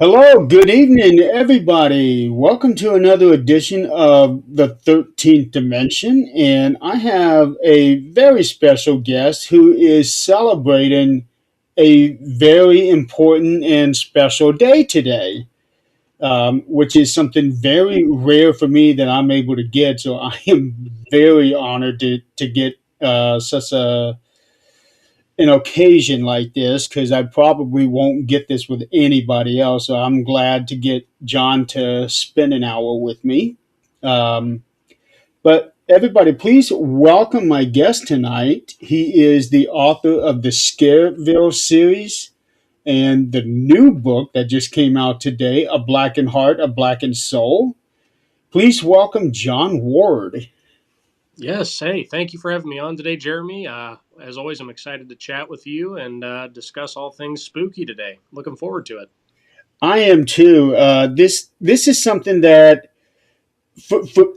Hello, good evening, everybody. Welcome to another edition of the 13th Dimension. And I have a very special guest who is celebrating a very important and special day today, which is something very rare for me that I'm able to get. So I am very honored to get such an occasion like this because I probably won't get this with anybody else. So I'm glad to get John to spend an hour with me. Um, but everybody, please welcome my guest tonight. He is the author of the Scareville series and the new book that just came out today, A Blackened Heart, A Blackened Soul. Please welcome John Ward. Yes. Hey, thank you for having me on today, Jeremy. As always, I'm excited to chat with you and discuss all things spooky today. Looking forward to it. I am too. This is something that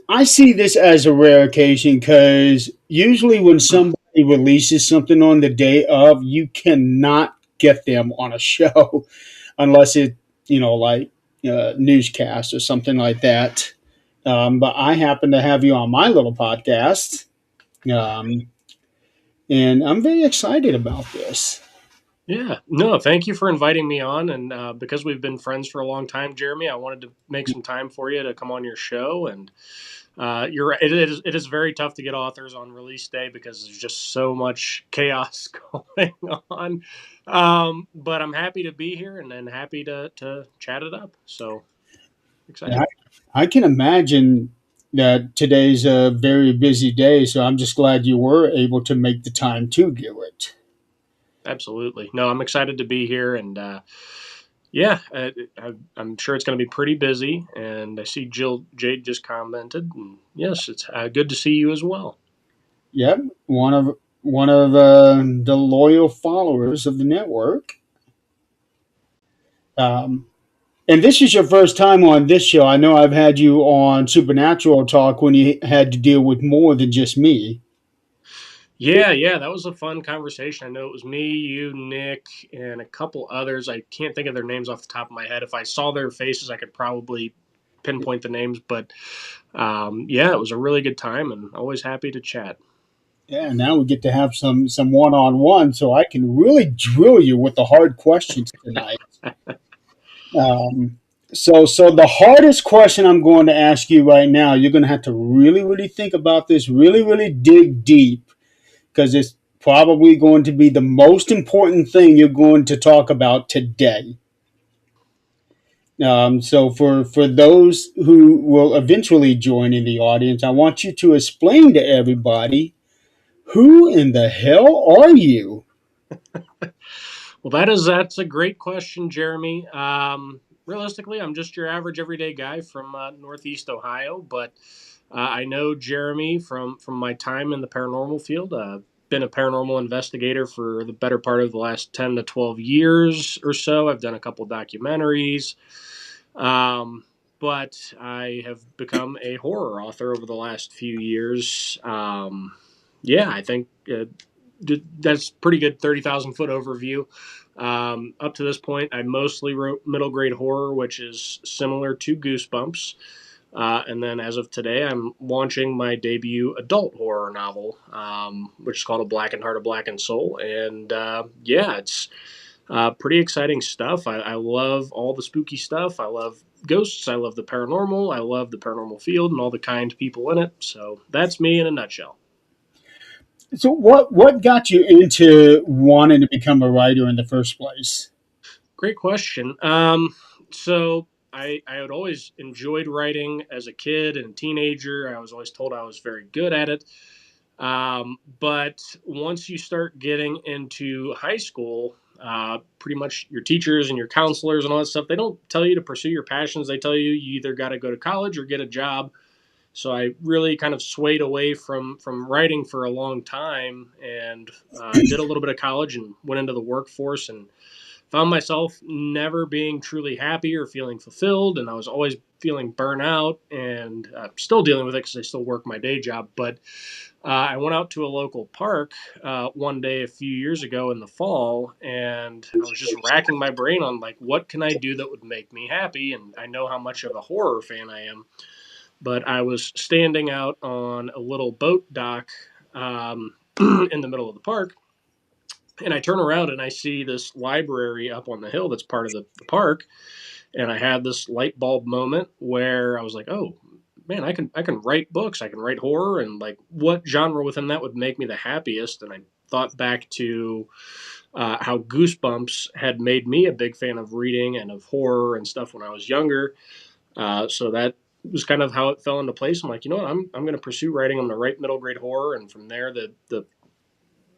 I see this as a rare occasion because usually when somebody releases something on the day of, you cannot get them on a show unless it, like newscast or something like that. But I happen to have you on my little podcast, um, and I'm very excited about this. Yeah. No, thank you for inviting me on. And because we've been friends for a long time, Jeremy, I wanted to make some time for you to come on your show. And you're right. It is very tough to get authors on release day because there's just so much chaos going on. But I'm happy to be here and happy to chat it up. So And excited. I can imagine that today's a very busy day, so I'm just glad you were able to make the time to do it. Absolutely. No, I'm excited to be here, and yeah, I'm sure it's going to be pretty busy. And I see Jill Jade just commented, and yes, it's good to see you as well. Yep, one of the loyal followers of the network. Um, and this is your first time on this show. I know I've had you on Supernatural Talk when you had to deal with more than just me. Yeah, that was a fun conversation. I know it was me, you, Nick, and a couple others. I can't think of their names off the top of my head. If I saw their faces, I could probably pinpoint the names. But yeah, it was a really good time, and always happy to chat. Yeah, now we get to have some one on one, so I can really drill you with the hard questions tonight. Um, so the hardest question I'm going to ask you right now, you're going to have to really, really think about this, really, really dig deep, because it's probably going to be the most important thing you're going to talk about today. So for those who will eventually join in the audience, I want you to explain to everybody who in the hell are you? Well, that's a great question, Jeremy. Realistically, I'm just your average everyday guy from Northeast Ohio, but I know Jeremy from my time in the paranormal field. Been a paranormal investigator for the better part of the last 10 to 12 years or so. I've done a couple documentaries. Um, but I have become a horror author over the last few years. Yeah, I think that's pretty good 30,000 foot overview. Up to this point, I mostly wrote middle grade horror, which is similar to Goosebumps. And then as of today, I'm launching my debut adult horror novel, which is called A Blackened Heart, A Blackened Soul. And yeah, it's pretty exciting stuff. I love all the spooky stuff. I love ghosts. I love the paranormal. I love the paranormal field and all the kind people in it. So that's me in a nutshell. So what got you into wanting to become a writer in the first place? Great question. So I had always enjoyed writing as a kid and a teenager. I was always told I was very good at it. But once you start getting into high school, pretty much your teachers and your counselors and all that stuff, they don't tell you to pursue your passions. They tell you either got to go to college or get a job. So I really kind of swayed away from writing for a long time and did a little bit of college and went into the workforce and found myself never being truly happy or feeling fulfilled. And I was always feeling burnout and still dealing with it because I still work my day job. But I went out to a local park one day a few years ago in the fall, and I was just racking my brain on like what can I do that would make me happy. And I know how much of a horror fan I am, but I was standing out on a little boat dock in the middle of the park, and I turn around and I see this library up on the hill that's part of the park, and I had this light bulb moment where I was like, oh man, I can write books, I can write horror, and like what genre within that would make me the happiest. And I thought back to how Goosebumps had made me a big fan of reading and of horror and stuff when I was younger. So that was kind of how it fell into place. I'm like, you know what, I'm going to pursue writing. I'm going to write middle grade horror, and from there the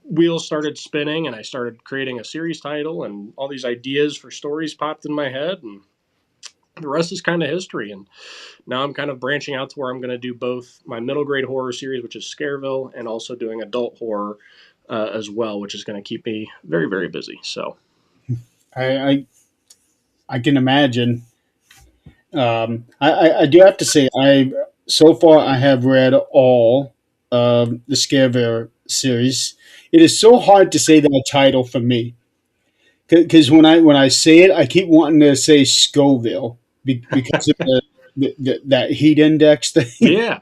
wheels started spinning, and I started creating a series title, and all these ideas for stories popped in my head, and the rest is kind of history. And now I'm kind of branching out to where I'm going to do both my middle grade horror series, which is Scareville, and also doing adult horror as well, which is going to keep me very, very busy. So, I, I I can imagine. I do have to say, I so far I have read all the Scareville series. It is so hard to say that title for me because when I say it, I keep wanting to say Scoville because of that heat index thing. yeah,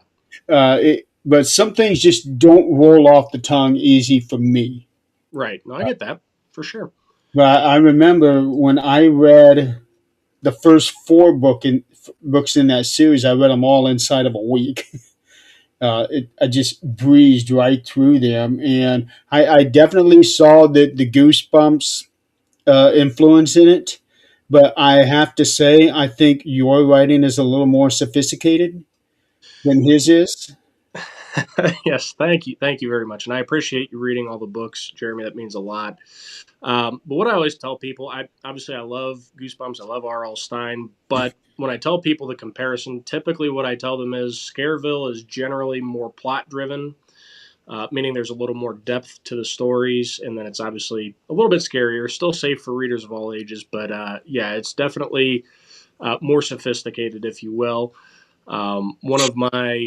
But some things just don't roll off the tongue easy for me. right. No, I get that for sure. But I remember when I read the first books in that series, I read them all inside of a week. I just breezed right through them, and I definitely saw the Goosebumps influence in it. But I have to say, I think your writing is a little more sophisticated than his is. Yes, thank you very much, and I appreciate you reading all the books, Jeremy. That means a lot. But what I always tell people, I love Goosebumps, I love R.L. Stein, but when I tell people the comparison, typically what I tell them is Scareville is generally more plot driven, meaning there's a little more depth to the stories, and then it's obviously a little bit scarier, still safe for readers of all ages, but yeah, it's definitely more sophisticated, if you will. One of my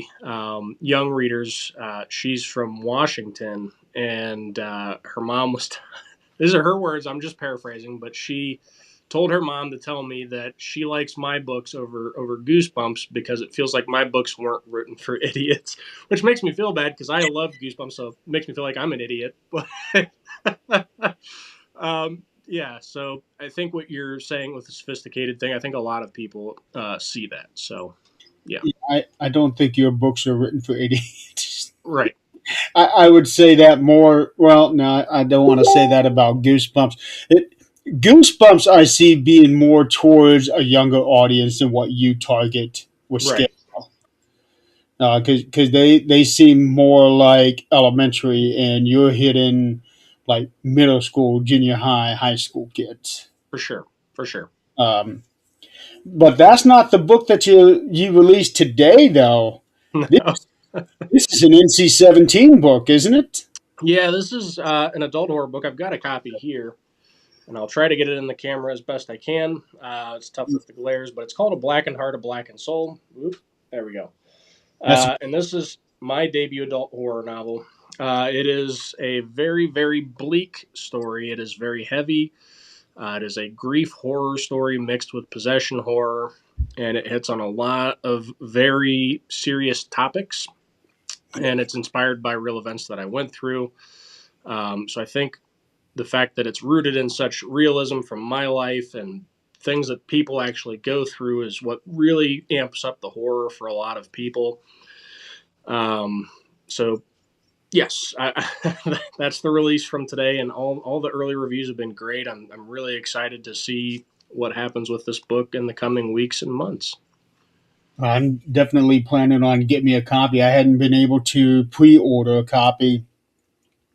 young readers, she's from Washington, and her mom was these are her words. I'm just paraphrasing, but she told her mom to tell me that she likes my books over Goosebumps because it feels like my books weren't written for idiots, which makes me feel bad because I love Goosebumps, so it makes me feel like I'm an idiot. But yeah, so I think what you're saying with the sophisticated thing, I think a lot of people see that. So yeah, I don't think your books are written for idiots. right, I would say that more. Well, no, I don't want to say that about Goosebumps. Goosebumps, I see being more towards a younger audience than what you target with Scale. right, Because they seem more like elementary, and you're hitting like middle school, junior high, high school kids. for sure, for sure. Um, but that's not the book that you released today, though. This, No. this is an NC-17 book, isn't it? Yeah, this is an adult horror book. I've got a copy here, and I'll try to get it in the camera as best I can. It's tough with the glares, but it's called A Blackened Heart, A Blackened Soul. Oop, there we go. That's And this is my debut adult horror novel. It is a very, very bleak story. It is very heavy. It is a grief horror story mixed with possession horror, and it hits on a lot of very serious topics. And it's inspired by real events that I went through. So I think the fact that it's rooted in such realism from my life and things that people actually go through is what really amps up the horror for a lot of people. Um, so yes, that's the release from today, and all the early reviews have been great. I'm really excited to see what happens with this book in the coming weeks and months. I'm definitely planning on getting me a copy. I hadn't been able to pre-order a copy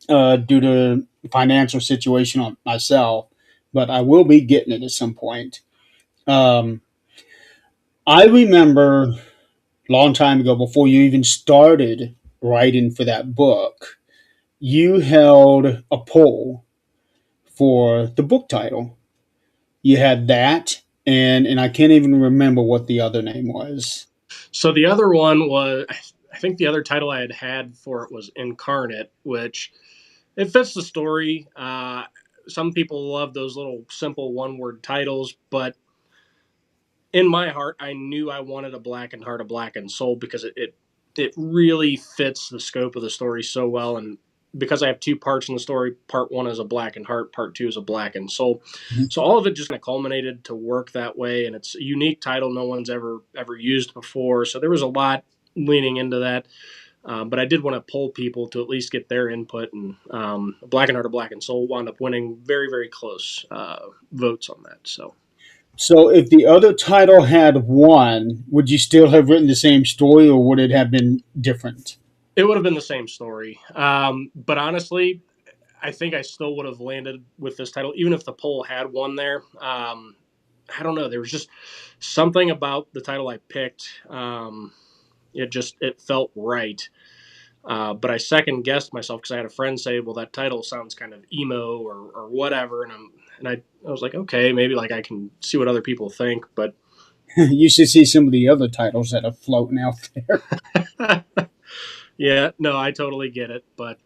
due to financial situation on myself, but I will be getting it at some point. Um, I remember a long time ago, before you even started writing for that book, you held a poll for the book title. You had that, and I can't even remember what the other name was. So the other one was. I think the other title I had for it was Incarnate, which it fits the story. Some people love those little simple one word titles, but in my heart, I knew I wanted a Blackened Heart, a Blackened Soul because it really fits the scope of the story so well. And because I have two parts in the story, part one is a Blackened Heart, part two is a Blackened Soul. So all of it just kind of culminated to work that way. And it's a unique title no one's ever used before. So there was a lot leaning into that. But I did want to pull people to at least get their input, and Blackened Heart, a Blackened Soul wound up winning very, very close votes on that. So So, if the other title had won, would you still have written the same story, or would it have been different? it would have been the same story. But honestly, I think I still would have landed with this title, even if the poll had won there. I don't know. There was just something about the title I picked. It felt right. But I second guessed myself because I had a friend say, "Well, that title sounds kind of emo or whatever," and I was like, "Okay, maybe like I can see what other people think." But You should see some of the other titles that are floating out there. yeah, no, I totally get it. But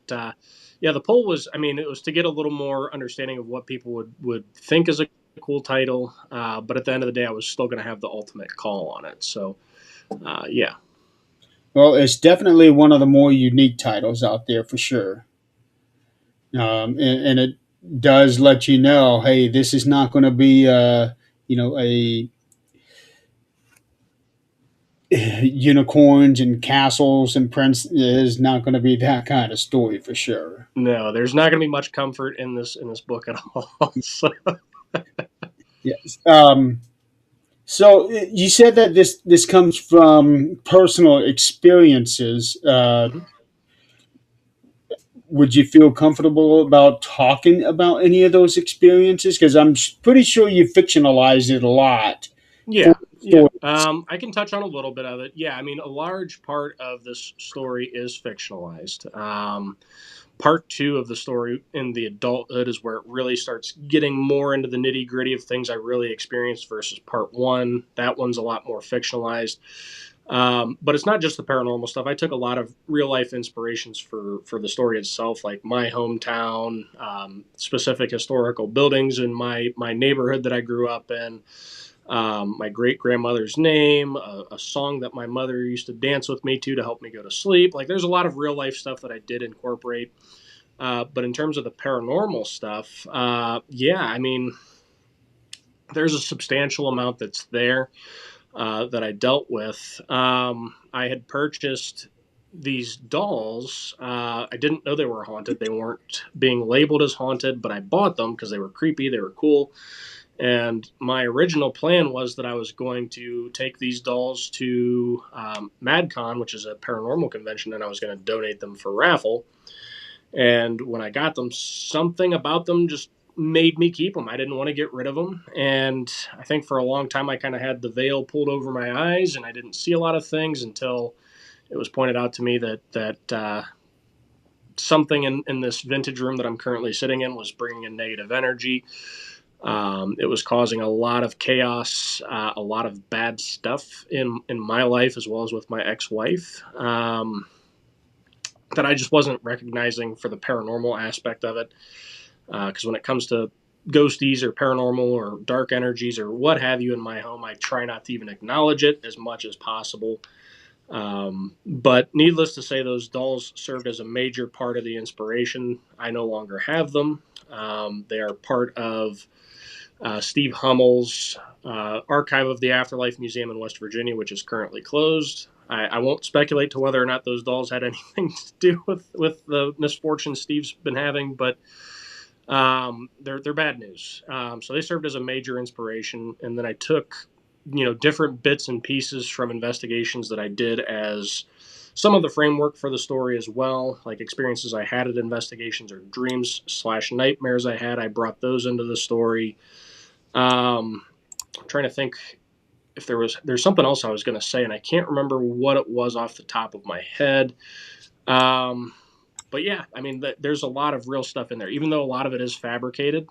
yeah, the poll was, I mean, it was to get a little more understanding of what people would think is a cool title. But at the end of the day, I was still going to have the ultimate call on it. So yeah. Well, it's definitely one of the more unique titles out there for sure. And it does let you know, hey, this is not going to be, a unicorns and castles and prince. It is not going to be that kind of story for sure. No, there's not going to be much comfort in this book at all. So, Yes. So you said that this comes from personal experiences. mhm. Would you feel comfortable about talking about any of those experiences? Because I'm pretty sure you fictionalized it a lot for Yeah, the yeah. story. I can touch on a little bit of it. Yeah, I mean, a large part of this story is fictionalized. Part two of the story in the adulthood is where it really starts getting more into the nitty gritty of things I really experienced versus part one. That one's a lot more fictionalized. But it's not just the paranormal stuff. I took a lot of real life inspirations for the story itself, like my hometown, specific historical buildings in my neighborhood that I grew up in, my great grandmother's name, a song that my mother used to dance with me to help me go to sleep. Like, there's a lot of real life stuff that I did incorporate. But in terms of the paranormal stuff, yeah, I mean, there's a substantial amount that's there that I dealt with. I had purchased these dolls. I didn't know they were haunted. They weren't being labeled as haunted, but I bought them because they were creepy. They were cool. And my original plan was that I was going to take these dolls to MadCon, which is a paranormal convention, and I was going to donate them for raffle. And when I got them, something about them just made me keep them. I didn't want to get rid of them. And I think for a long time, I kind of had the veil pulled over my eyes and I didn't see a lot of things until it was pointed out to me that something in this vintage room that I'm currently sitting in was bringing in negative energy. It was causing a lot of chaos, a lot of bad stuff in my life as well as with my ex-wife. That I just wasn't recognizing for the paranormal aspect of it. Because when it comes to ghosties or paranormal or dark energies or what have you in my home, I try not to even acknowledge it as much as possible. But needless to say, those dolls served as a major part of the inspiration. I no longer have them. They are part of Steve Hummel's Archive of the Afterlife Museum in West Virginia, which is currently closed. I won't speculate to whether or not those dolls had anything to do with the misfortune Steve's been having, but they're bad news. So they served as a major inspiration, and then I took different bits and pieces from investigations that I did as some of the framework for the story as well, like experiences I had at investigations or dreams slash nightmares I had. I brought those into the story. I'm trying to think if there's something else I was going to say, and I can't remember what it was off the top of my head. Um, but yeah, I mean, there's a lot of real stuff in there, even though a lot of it is fabricated.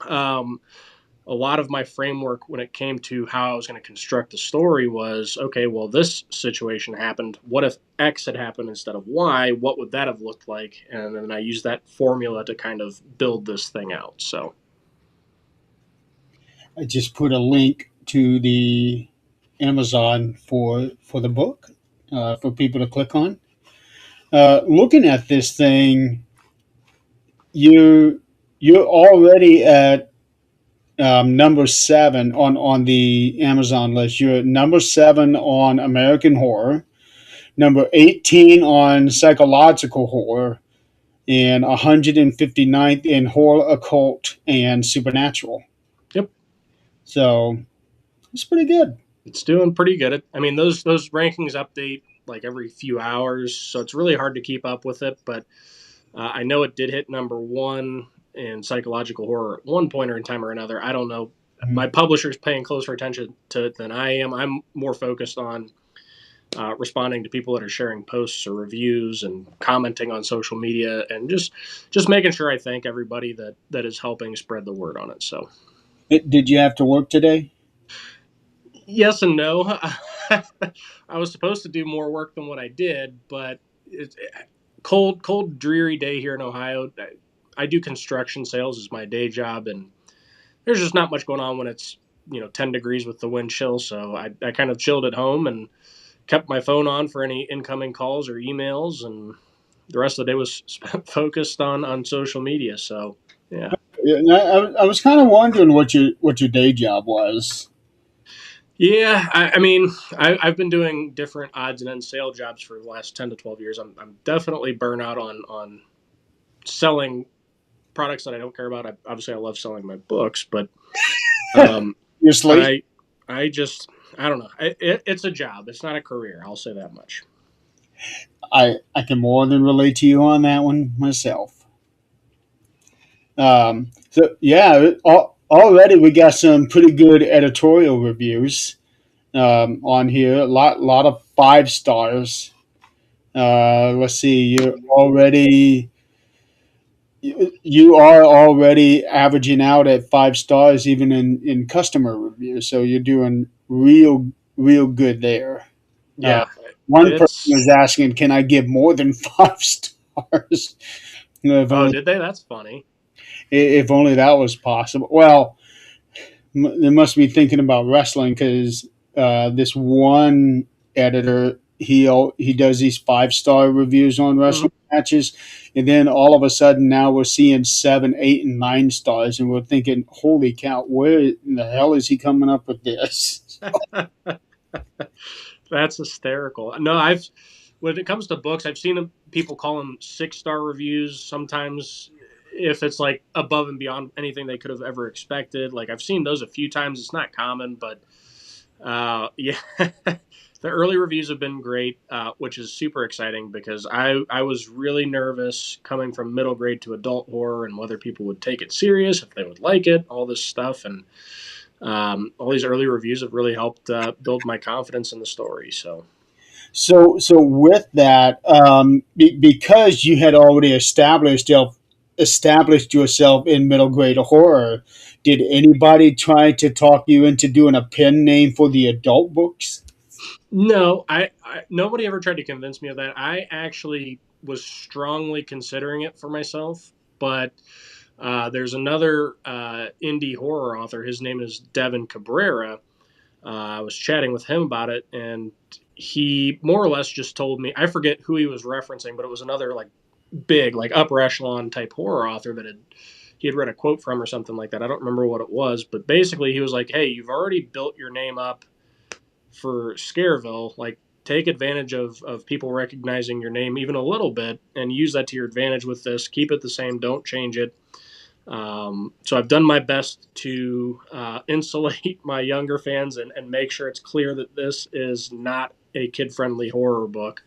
Um, a lot of my framework when it came to how I was going to construct the story was, okay, well, this situation happened. What if X had happened instead of Y? What would that have looked like? And then I used that formula to kind of build this thing out. So, I just put a link to the Amazon for the book for people to click on. Looking at this thing, you you're already at number seven on the Amazon list. You're at number seven on American horror, number 18 on psychological horror, and 159th in horror, occult, and supernatural. yep, So it's pretty good. it's doing pretty good. I mean, those rankings update like every few hours, so it's really hard to keep up with it. But I know it did hit number one in psychological horror at one point or in time or another. I don't know. My publisher's paying closer attention to it than I am. I'm more focused on responding to people that are sharing posts or reviews and commenting on social media, and just making sure I thank everybody that is helping spread the word on it. So Did you have to work today? yes and no. I was supposed to do more work than what I did, but it's cold, dreary day here in Ohio. I do construction sales as my day job, and there's just not much going on when it's 10 degrees with the wind chill. So I kind of chilled at home and kept my phone on for any incoming calls or emails, and the rest of the day was spent focused on social media. So yeah. Yeah, I was kind of wondering what your day job was. Yeah, I mean, I've been doing different odds and ends sale jobs for the last 10 to 12 years. I'm definitely burnout on selling products that I don't care about. Obviously, I love selling my books, but um, You're sleep. I I just I don't know. It's a job. It's not a career. I'll say that much. I can more than relate to you on that one myself. So yeah, already we got some pretty good editorial reviews on here. A lot of 5 stars. Let's see, you are already averaging out at 5 stars even in customer reviews. So you're doing real good there. Uh, Yeah, one person it's. was asking, "Can I give more than 5 stars?" if Oh, only did they? That's funny. if only that was possible. Well, they must be thinking about wrestling because this one editor he does these 5 star reviews on Hmm. wrestling matches, and then all of a sudden now we're seeing 7, 8, and 9 stars, and we're thinking, "Holy cow! Where in the hell is he coming up with this?" That's hysterical. No, I've when it comes to books, I've seen people call them 6 star reviews. Sometimes, if it's like above and beyond anything they could have ever expected, like I've seen those a few times. It's not common, but yeah, the early reviews have been great, which is super exciting because I was really nervous coming from middle grade to adult horror and whether people would take it serious, if they would like it, all this stuff, and all these early reviews have really helped build my confidence in the story. So So with that, because you had already established yourself in middle grade horror, did anybody try to talk you into doing a pen name for the adult books? no, nobody ever tried to convince me of that. I actually was strongly considering it for myself, but there's another indie horror author. His name is Devin Cabrera. I was chatting with him about it, and he more or less just told me, I forget who he was referencing, but it was another like big, like upper echelon type horror author that he had read a quote from or something like that. I don't remember what it was, but basically he was like, "Hey, you've already built your name up for Scareville. Like, take advantage of people recognizing your name even a little bit, and use that to your advantage with this. Keep it the same. Don't change it." So I've done my best to insulate my younger fans and make sure it's clear that this is not a kid-friendly horror book.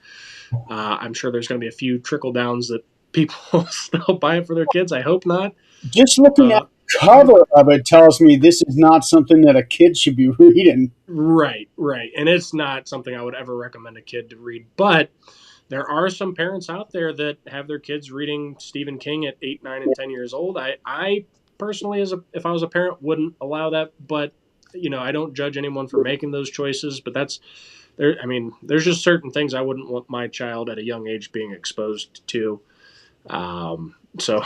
I'm sure there's going to be a few trickle downs that people still buy it for their kids. I hope not. Just looking at Uh, the cover of it tells me this is not something that a kid should be reading. right. And it's not something I would ever recommend a kid to read. But there are some parents out there that have their kids reading Stephen King at 8, 9, and 10 years old. I personally, if I was a parent, wouldn't allow that. But I don't judge anyone for making those choices. But that's there. I mean, there's just certain things I wouldn't want my child at a young age being exposed to. So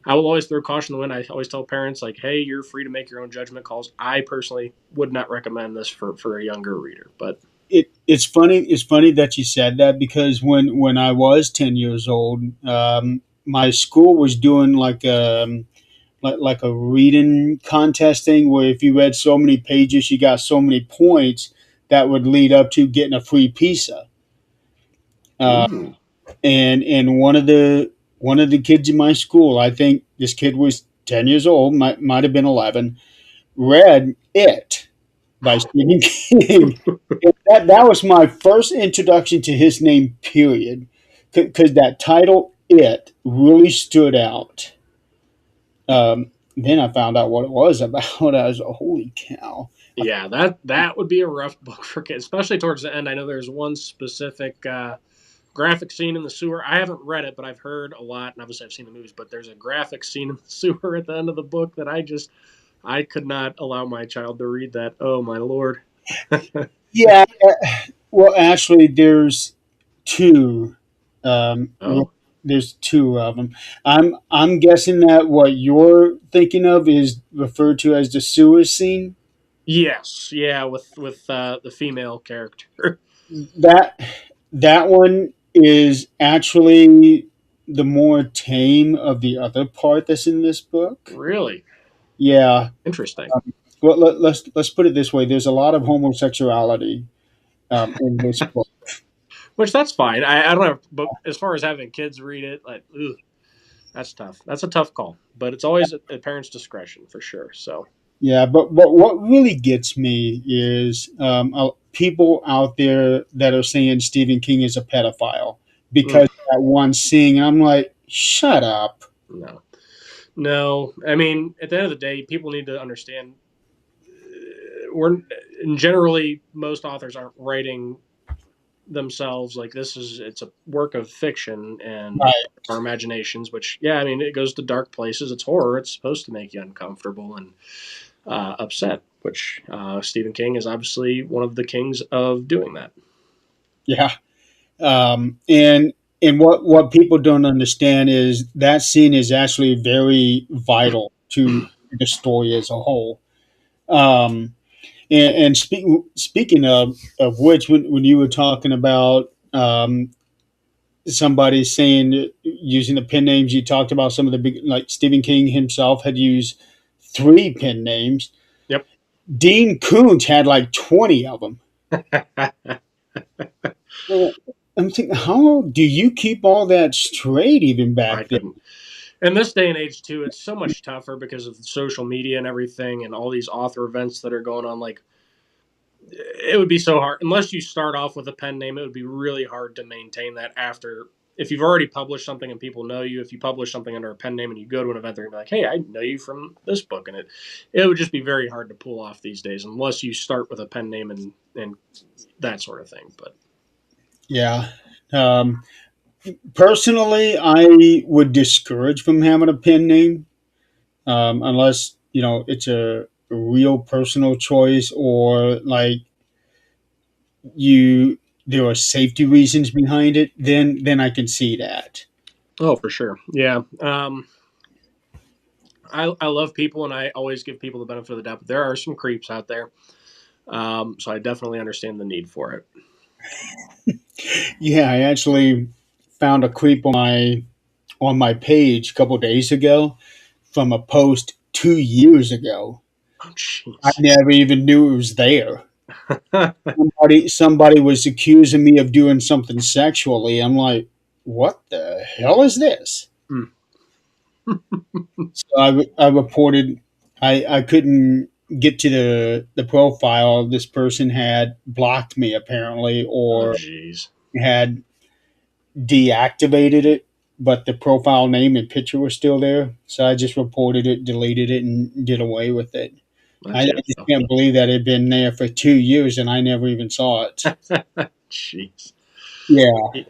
I will always throw caution to the wind. I always tell parents like, "Hey, you're free to make your own judgment calls." I personally would not recommend this for a younger reader. But It's funny. It's funny that you said that because when I was 10 years old, my school was doing like a reading contest thing where if you read so many pages, you got so many points that would lead up to getting a free pizza. Uh, ooh, and one of the kids in my school, I think this kid was 10 years old, might have been 11, read It by Stephen King. That was my first introduction to his name. Period, because that title It really stood out. Then I found out what it was about. I was like, holy cow! yeah, that would be a rough book for kids, especially towards the end. I know there's one specific graphic scene in the sewer. I haven't read it, but I've heard a lot, and obviously I've seen the movies. But there's a graphic scene in the sewer at the end of the book that I could not allow my child to read that. Oh my lord! Yeah. Well, actually, there's two. Um, Oh there's two of them. I'm guessing that what you're thinking of is referred to as the sewer scene. yes, yeah, with the female character. That that one is actually the more tame of the other part that's in this book. Really Yeah. interesting. Well, let's put it this way. There's a lot of homosexuality in this book. Which that's fine. I don't have, but as far as having kids read it, like, ugh, that's tough. That's a tough call, but it's always at parents' discretion for sure. So, Yeah, but what really gets me is people out there that are saying Stephen King is a pedophile mm, because that one scene. I'm like, shut up. no, no. I mean, at the end of the day, people need to understand. We're generally most authors aren't writing themselves like this is it's a work of fiction and Right. our imaginations. Which, yeah, I mean, it goes to dark places. It's horror. It's supposed to make you uncomfortable and upset. Which Stephen King is obviously one of the kings of doing that. Yeah. And what people don't understand is that scene is actually very vital to the story as a whole. Um, and speaking of which, when you were talking about somebody saying using the pen names, you talked about some of the big, like Stephen King himself had used three pen names. Yep. Dean Koontz had like 20 of them. Well, I'm thinking, how do you keep all that straight even I back then? couldn't. In this day and age, too, it's so much tougher because of social media and everything, and all these author events that are going on. Like, it would be so hard unless you start off with a pen name. It would be really hard to maintain that after. If you've already published something and people know you, if you publish something under a pen name and you go to an event, they're gonna be like, "Hey, I know you from this book," and it would just be very hard to pull off these days unless you start with a pen name and that sort of thing. But Yeah. Um, Personally, I would discourage from having a pen name unless it's a real personal choice or like you there are safety reasons behind it. Then I can see that. oh, for sure, yeah. I love people and I always give people the benefit of the doubt, but there are some creeps out there. So I definitely understand the need for it. Yeah, I actually found a creep on my page a couple days ago from a post 2 years ago. Oh, I jeez. never even knew it was there. Somebody was accusing me of doing something sexually. I'm like, what the hell is this? Hmm. So I reported. I couldn't get to the profile. This person had blocked me apparently, Oh, or jeez. had deactivated it, but the profile name and picture were still there. So I just reported it, deleted it, and did away with it. That's I good just though. can't believe that it had been there for 2 years and I never even saw it. Jeez. Yeah.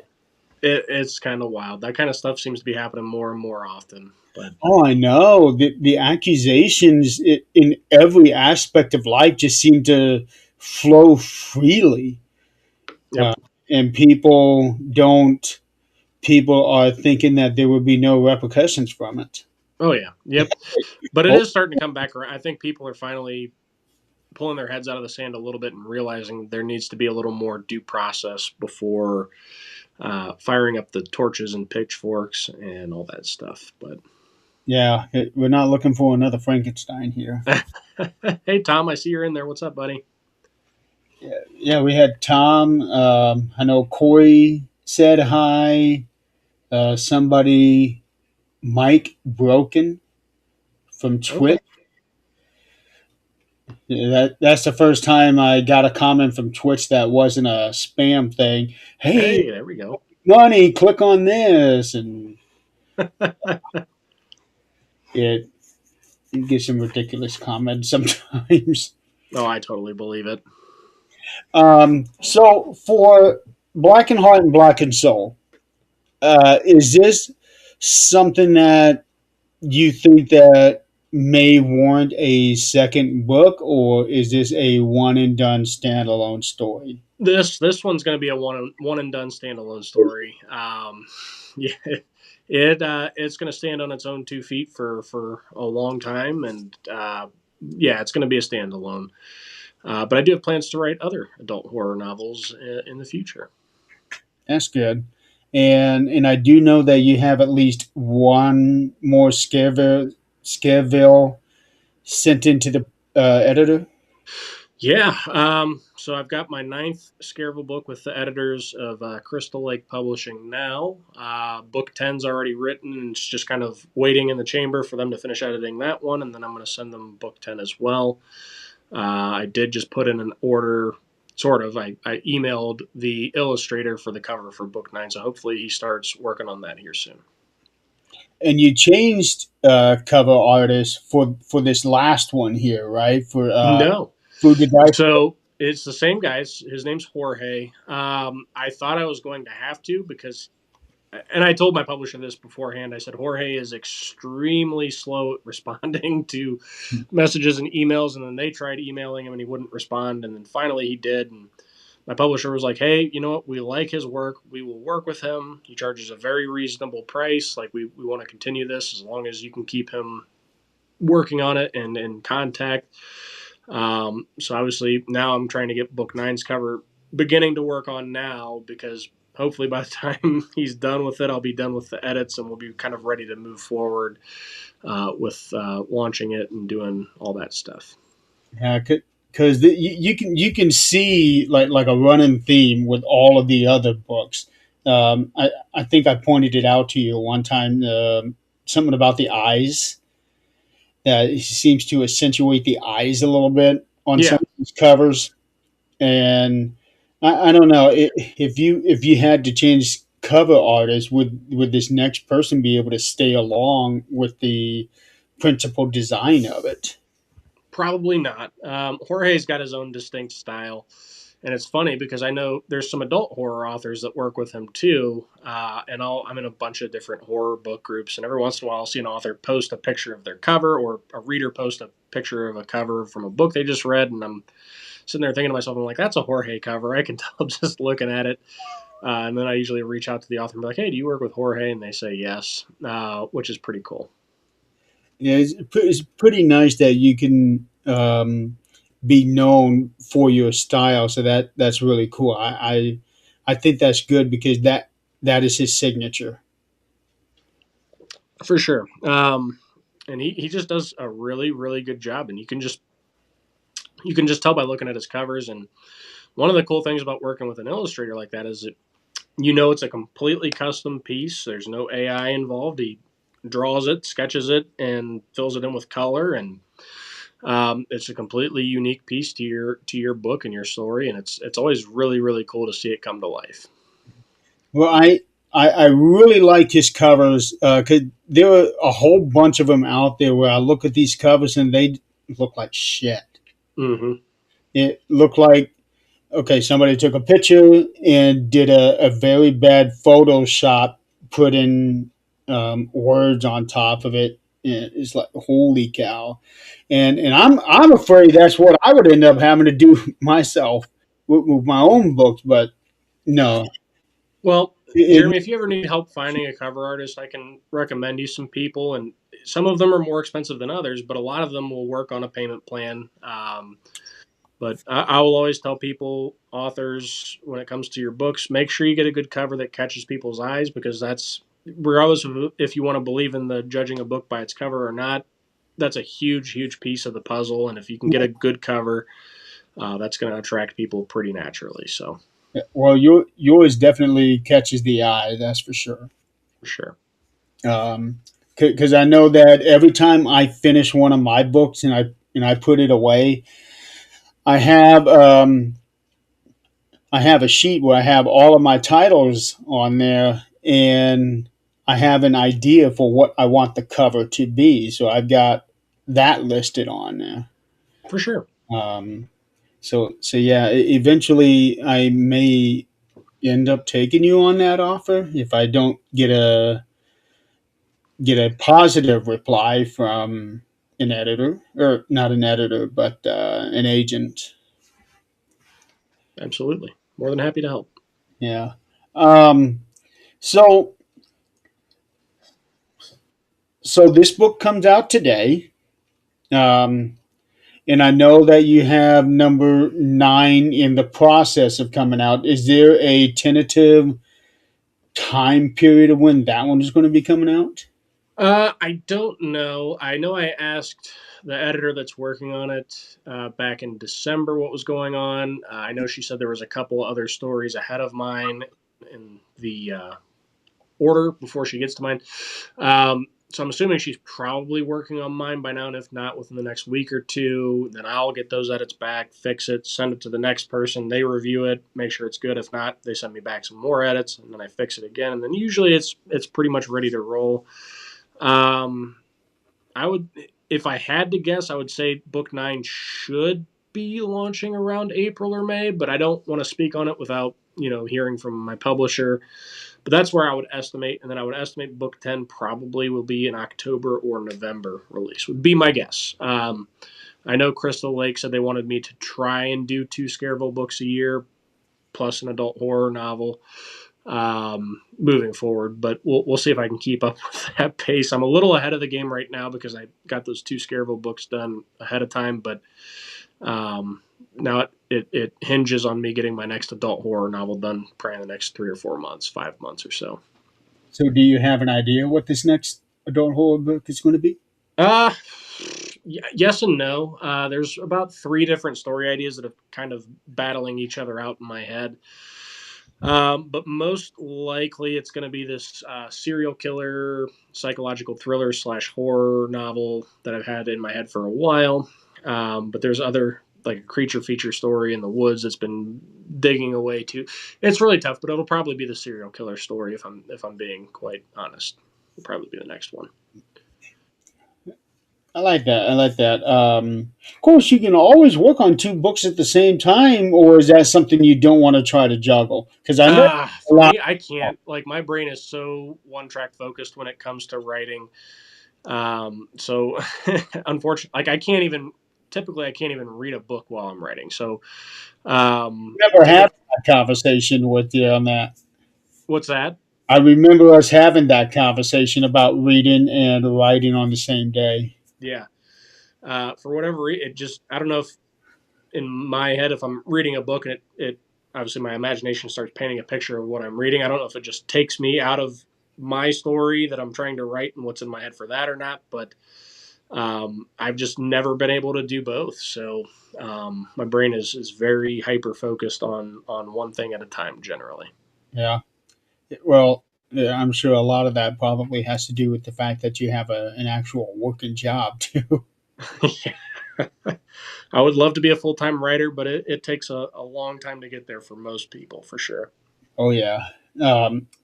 it's kind of wild. That kind of stuff seems to be happening more and more often. But Oh, I know. The accusations in every aspect of life just seem to flow freely. yep. Uh, and people are thinking that there would be no repercussions from it. Oh yeah. Yep. But it Oh, is starting to come back around. I think people are finally pulling their heads out of the sand a little bit and realizing there needs to be a little more due process before firing up the torches and pitchforks and all that stuff. But yeah, we're not looking for another Frankenstein here. hey, Tom, I see you're in there. What's up, buddy? Yeah, yeah, we had Tom. I know Corey said hi. Somebody, Mike Broken from Okay. Twitch. Yeah, that's the first time I got a comment from Twitch that wasn't a spam thing. Hey, Hey, there we go. money, click on this, and it you get some ridiculous comments sometimes. Oh, I totally believe it. So for Blackened Heart and Blackened Soul, is this something that you think that may warrant a second book, or is this a one and done standalone story? This one's going to be a one and done standalone story. Yeah, it's going to stand on its own 2 feet for a long time, and yeah, it's going to be a standalone. But I do have plans to write other adult horror novels in the future. That's good. And I do know that you have at least one more Scareville sent into the editor. Yeah, so I've got my ninth Scareville book with the editors of Crystal Lake Publishing now. Book 10's already written, and it's just kind of waiting in the chamber for them to finish editing that one, and then I'm going to send them book 10 as well. I did just put in an order, sort of. I emailed the illustrator for the cover for book 9, so hopefully he starts working on that here soon. And you changed cover artist for this last one here, right? No. For the guy. So it's the same guy. His name's Jorge. I thought I was going to have to because, and I told my publisher this beforehand. I said Jorge is extremely slow at responding to messages and emails, and then they tried emailing him and he wouldn't respond, and then finally he did. And my publisher was like, "Hey, you know what? We like his work. We will work with him. He charges a very reasonable price. Like we want to continue this as long as you can keep him working on it and in contact." So obviously now I'm trying to get book 9's cover beginning to work on now because hopefully by the time he's done with it, I'll be done with the edits and we'll be kind of ready to move forward with launching it and doing all that stuff. Yeah, because you can see like a running theme with all of the other books. I think I pointed it out to you one time. Something about the eyes. He seems to accentuate the eyes a little bit on some Yeah, of these covers, and I don't know if you had to change cover artists, would this next person be able to stay along with the principal design of it? probably not. Jorge's got his own distinct style. And it's funny because I know there's some adult horror authors that work with him too. And I'm in a bunch of different horror book groups. And every once in a while, I'll see an author post a picture of their cover or a reader post a picture of a cover from a book they just read. And I'm sitting there thinking to myself, I'm like, that's a Jorge cover. I can tell just looking at it. And then I usually reach out to the author and be like, hey, do you work with Jorge? And they say yes, which is pretty cool. Yeah, it's pretty nice that you can be known for your style. So that's really cool. I think that's good because that is his signature. For sure. And he just does a really, really good job. And you can just tell by looking at his covers. And one of the cool things about working with an illustrator like that is that it's a completely custom piece. There's no AI involved. He draws it, sketches it, and fills it in with color, and it's a completely unique piece to your book and your story. And it's always really really cool to see it come to life. Well, I really like his covers because there are a whole bunch of them out there where I look at these covers and they look like shit. Mm-hmm. It looked like okay, somebody took a picture and did a very bad Photoshop, put in words on top of it. And it's like, holy cow. And I'm afraid that's what I would end up having to do myself with my own books, but no. Well, It, Jeremy, if you ever need help finding a cover artist, I can recommend you some people, and some of them are more expensive than others, but a lot of them will work on a payment plan. But I will always tell people, authors, when it comes to your books, make sure you get a good cover that catches people's eyes, because that's, regardless of if you want to believe in the judging a book by its cover or not, that's a huge, huge piece of the puzzle. And if you can get a good cover, that's going to attract people pretty naturally. So, well, yours definitely catches the eye, that's for sure. for sure. Because I know that every time I finish one of my books and I put it away, I have I have a sheet where I have all of my titles on there, and I have an idea for what I want the cover to be. So I've got that listed on there. For sure. Um, so yeah, eventually I may end up taking you on that offer if I don't get a positive reply from an editor, or not an editor, but an agent. Absolutely. More than happy to help. Yeah. Um, so so this book comes out today, um, and I know that you have number 9 in the process of coming out. Is there a tentative time period of when that one is going to be coming out? I don't know. I know I asked the editor that's working on it back in December what was going on. I know she said there was a couple other stories ahead of mine in the order before she gets to mine. So I'm assuming she's probably working on mine by now, and if not, within the next week or two, then I'll get those edits back, fix it, send it to the next person. They review it, make sure it's good. If not, they send me back some more edits, and then I fix it again. And then usually it's pretty much ready to roll. Um, I would, if I had to guess, I would say book 9 should be launching around April or May, but I don't want to speak on it without hearing from my publisher. But that's where I would estimate, and then I would estimate book 10 probably will be an October or November release. Would be my guess. I know Crystal Lake said they wanted me to try and do 2 Scareville books a year plus an adult horror novel moving forward. But we'll see if I can keep up with that pace. I'm a little ahead of the game right now because I got those 2 Scareville books done ahead of time, but now it hinges on me getting my next adult horror novel done probably in the next 3 or 4 months, 5 months or so. So do you have an idea what this next adult horror book is going to be? Uh, yes and no. There's about 3 different story ideas that are kind of battling each other out in my head. But most likely, it's going to be this serial killer, psychological thriller slash horror novel that I've had in my head for a while. But there's other, like a creature feature story in the woods that's been digging away too. It's really tough, but it'll probably be the serial killer story if I'm being quite honest. It'll probably be the next one. I like that. I like that. Of course, you can always work on 2 books at the same time, or is that something you don't want to try to juggle? Because I know a For lot. me, I can't. Like, my brain is so one track focused when it comes to writing. So unfortunately, like, I can't even. Typically, I can't even read a book while I'm writing. So, Never had typically, that conversation with you on that. what's that? I remember us having that conversation about reading and writing on the same day. Yeah. For whatever reason, it just, I don't know if in my head, if I'm reading a book and it obviously my imagination starts painting a picture of what I'm reading. I don't know if it just takes me out of my story that I'm trying to write and what's in my head for that or not, but I've just never been able to do both. So my brain is very hyper focused on one thing at a time generally. Yeah. Well, yeah, I'm sure a lot of that probably has to do with the fact that you have an actual working job too. I would love to be a full time writer, but it takes a long time to get there for most people, for sure. Oh yeah.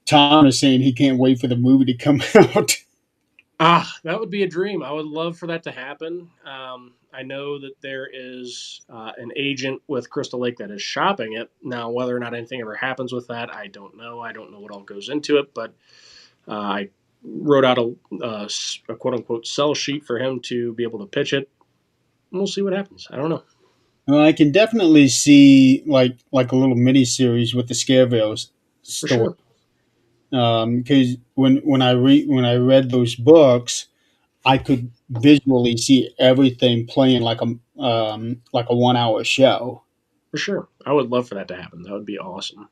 Tom is saying he can't wait for the movie to come out. That would be a dream. I would love for that to happen. I know that there is an agent with Crystal Lake that is shopping it. Now, whether or not anything ever happens with that, I don't know. I don't know what all goes into it, but I wrote out a quote unquote sell sheet for him to be able to pitch it. And we'll see what happens. I don't know. Well, I can definitely see like a little mini series with the Scareville For story. sure. Because when I read those books, I could visually see everything playing like a 1 hour show. For sure. I would love for that to happen. That would be awesome.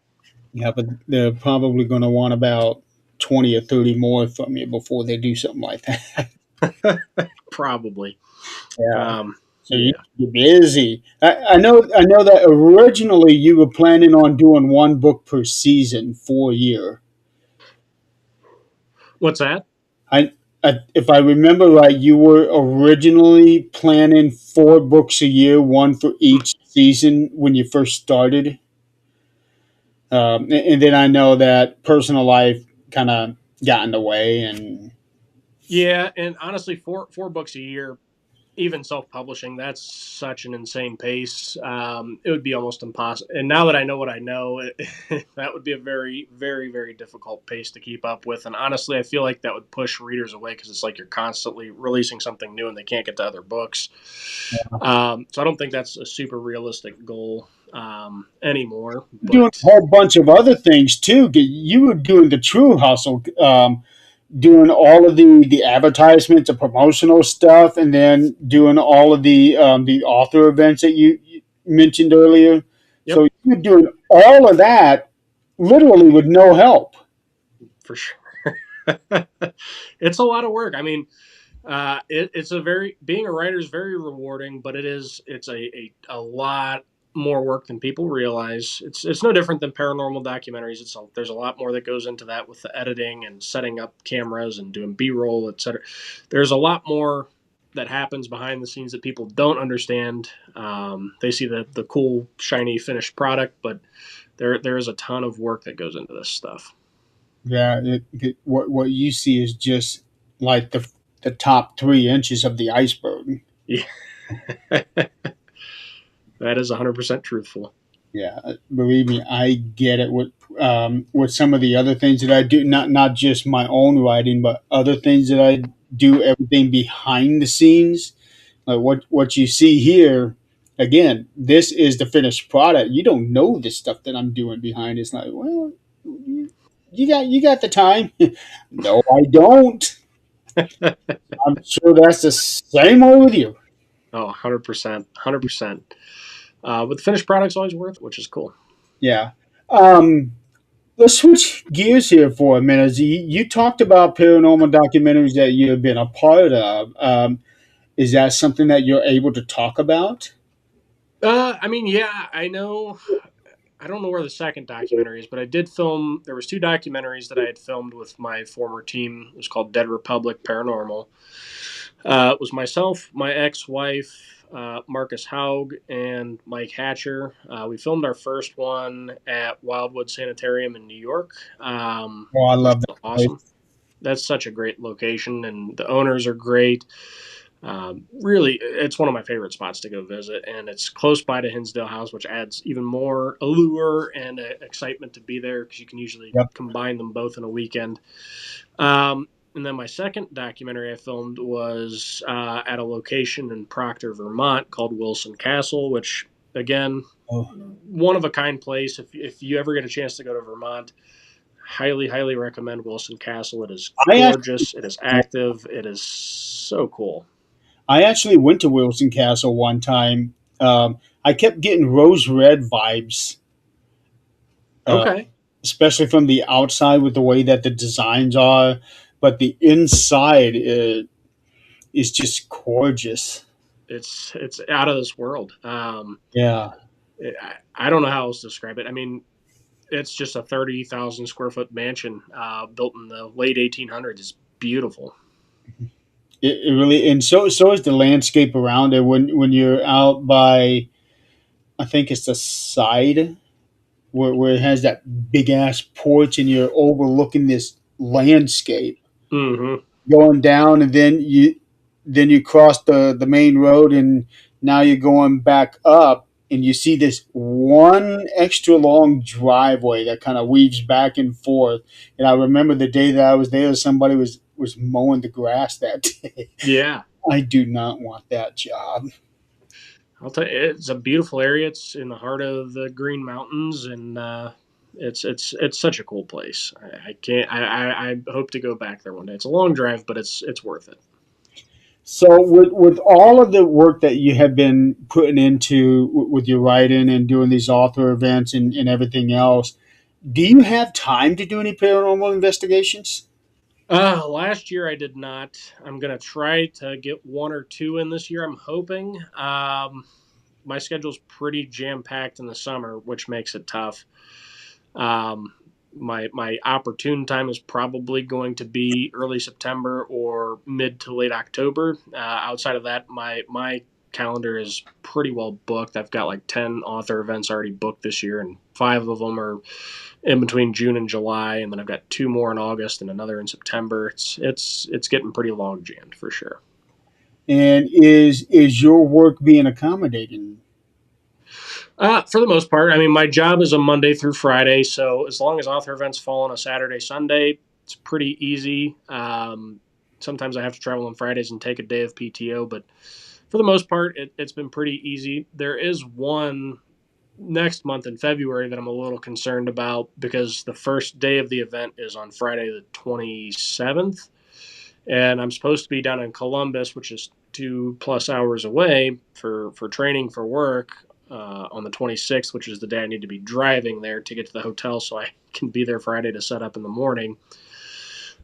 Yeah, but they're probably going to want about 20 or 30 more from you before they do something like that. Probably. Yeah. Um, So yeah. you're busy. I know that originally you were planning on doing one book per season for a year. What's that? If I remember right, you were originally planning 4 books a year, one for each season when you first started. And then I know that personal life kind of got in the way, and Yeah, and honestly, four books a year, even self-publishing, that's such an insane pace. It would be almost impossible. And now that I know what I know, that would be a very, very, very difficult pace to keep up with. And honestly, I feel like that would push readers away because it's like you're constantly releasing something new and they can't get to other books. So I don't think that's a super realistic goal anymore. doing a But whole bunch of other things too. You were doing the true hustle, doing all of the advertisements, the promotional stuff, and then doing all of the author events that you mentioned earlier. yep, So you're doing all of that literally with no help. for sure. It's a lot of work. I mean, it's a very being a writer is very rewarding, but it's a lot more work than people realize. It's no different than paranormal documentaries. There's a lot more that goes into that with the editing and setting up cameras and doing B-roll, etc. There's a lot more that happens behind the scenes that people don't understand. They see the cool shiny finished product, but there is a ton of work that goes into this stuff. Yeah, what you see is just like the top 3 inches of the iceberg. Yeah, that is 100% truthful. Yeah, believe me, I get it. With some of the other things that I do, not just my own writing, but other things that I do, everything behind the scenes, like what you see here. Again, this is the finished product. You don't know the stuff that I'm doing behind. It's like, well, you got the time. No, I don't. I'm sure that's the same way with you. Oh, 100%. 100%. But the finished product's always worth it, which is cool. Yeah. Um, let's switch gears here for a minute. You talked about paranormal documentaries that you've been a part of. Is that something that you're able to talk about? I mean, yeah, I know. I don't know where the second documentary is, but I did film. There was two documentaries that I had filmed with my former team. It was called Dead Republic Paranormal. It was myself, my ex-wife, Marcus Haug, and Mike Hatcher. We filmed our first one at Wildwood Sanitarium in New York, Oh, I which love that was place. awesome. That's such a great location, and the owners are great. Really, it's one of my favorite spots to go visit, and it's close by to Hinsdale House, which adds even more allure and excitement to be there because you can usually Yep. combine them both in a weekend. And then my second documentary I filmed was at a location in Proctor, Vermont called Wilson Castle, which, again, Oh, one of a kind place. If you ever get a chance to go to Vermont, highly, highly recommend Wilson Castle. It is I actually gorgeous, it is active, it is so cool. I actually went to Wilson Castle one time. I kept getting Rose Red vibes, uh, Okay. especially from the outside with the way that the designs are, but the inside is just gorgeous. It's out of this world. Yeah. I don't know how else to describe it. I mean, it's just a 30,000 square foot mansion built in the late 1800s. It's beautiful. It really, and so is the landscape around it. When you're out by, I think it's the side where it has that big ass porch, and you're overlooking this landscape. Hmm. going down, and then you cross the main road, and now you're going back up, and you see this one extra long driveway that kind of weaves back and forth. And I remember the day that I was there, somebody was mowing the grass that day. Yeah, I do not want that job. I'll tell you, it's a beautiful area. It's in the heart of the Green Mountains, and it's such a cool place. I can't. I hope to go back there one day. It's a long drive, but it's worth it. So, with all of the work that you have been putting into with your writing and doing these author events and everything else, do you have time to do any paranormal investigations? Last year I did not. I'm gonna try to get one or two in this year. I'm hoping. My schedule's pretty jam packed in the summer, which makes it tough. Um, my opportune time is probably going to be early September or mid to late October. Outside of that, my calendar is pretty well booked. I've got like 10 author events already booked this year, and five of them are in between June and July, and then I've got two more in August and another in September. It's getting pretty log jammed for sure. And is your work being accommodating? For the most part, I mean, my job is a Monday through Friday, so as long as author events fall on a Saturday, Sunday, it's pretty easy. Sometimes I have to travel on Fridays and take a day of PTO, but for the most part, it's been pretty easy. There is one next month in February that I'm a little concerned about because the first day of the event is on Friday the 27th, and I'm supposed to be down in Columbus, which is 2+ hours away for training for work on the 26th, which is the day I need to be driving there to get to the hotel so I can be there Friday to set up in the morning.